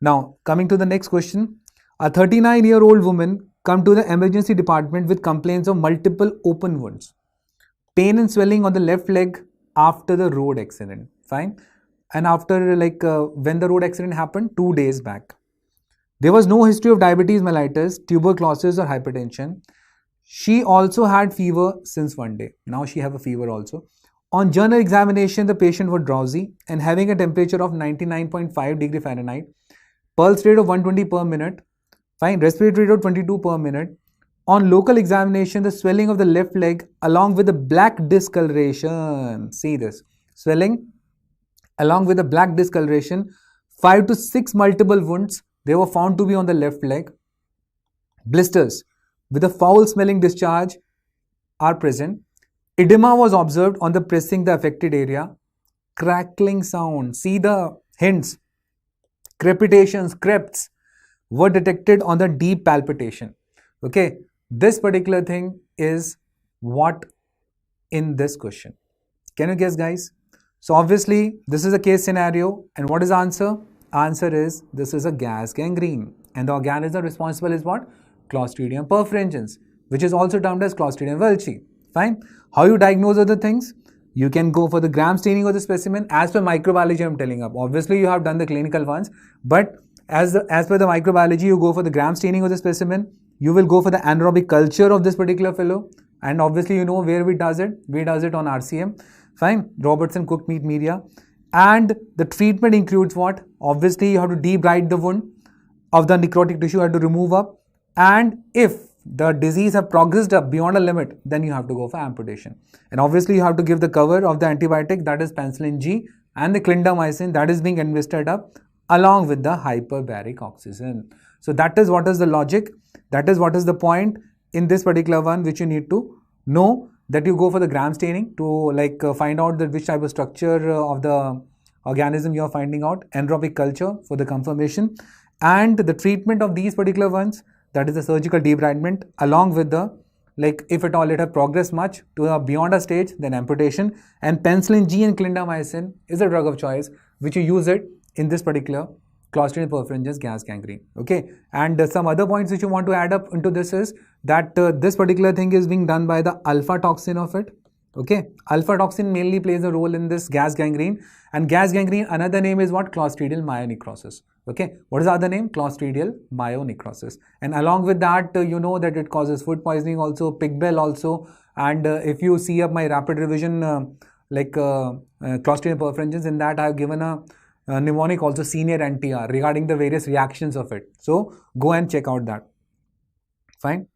Now, coming to the next question. A 39-year-old woman come to the emergency department with complaints of multiple open wounds, pain and swelling on the left leg after the road accident. Fine. And after when the road accident happened 2 days back. There was no history of diabetes mellitus, tuberculosis or hypertension. She also had fever since 1 day. Now she have a fever also. On general examination, the patient was drowsy and having a temperature of 99.5 degree Fahrenheit, pulse rate of 120 per minute, fine, respiratory rate of 22 per minute. On local examination, the swelling of the left leg along with the black discoloration, see this, swelling along with the black discoloration, 5 to 6 multiple wounds, they were found to be on the left leg. Blisters with a foul smelling discharge are present. Edema was observed on the pressing the affected area. Crackling sound, see the hints, crepitations, creps were detected on the deep palpitation. Okay, this particular thing is what in this question. Can you guess, guys? So obviously this is a case scenario, and what is the answer? Answer is this is a gas gangrene, and the organism responsible is what? Clostridium perfringens, which is also termed as Clostridium welchi. Fine. How you diagnose other things? You can go for the gram staining of the specimen as per microbiology. I'm telling you. Obviously, you have done the clinical ones, but as per the microbiology, you go for the gram staining of the specimen. You will go for the anaerobic culture of this particular fellow, and obviously, you know where we does it. We does it on RCM. Fine. Robertson cooked meat media, and the treatment includes what? Obviously, you have to debride the wound of the necrotic tissue. You have to remove up, and if the disease have progressed up beyond a limit, then you have to go for amputation. And obviously, you have to give the cover of the antibiotic, that is penicillin G, and the clindamycin that is being invested up along with the hyperbaric oxygen. So that is what is the logic. That is what is the point in this particular one, which you need to know, that you go for the gram staining to find out that which type of structure of the organism you are finding out, anaerobic culture for the confirmation, and the treatment of these particular ones, that is the surgical debridement, along with the, if at all it have progressed much to beyond a stage, then amputation. And penicillin G and clindamycin is a drug of choice, which you use it in this particular Clostridium perfringens gas gangrene. Okay, and some other points which you want to add up into this is that this particular thing is being done by the alpha toxin of it. Okay, alpha toxin mainly plays a role in this gas gangrene, and gas gangrene, another name is what? Clostridial myonecrosis. Okay, what is the other name? Clostridial myonecrosis. And along with that, you know that it causes food poisoning also, pig bell also. And if you see up my rapid revision, Clostridium perfringens, in that I have given a mnemonic also, senior NTR, regarding the various reactions of it. So go and check out that. Fine.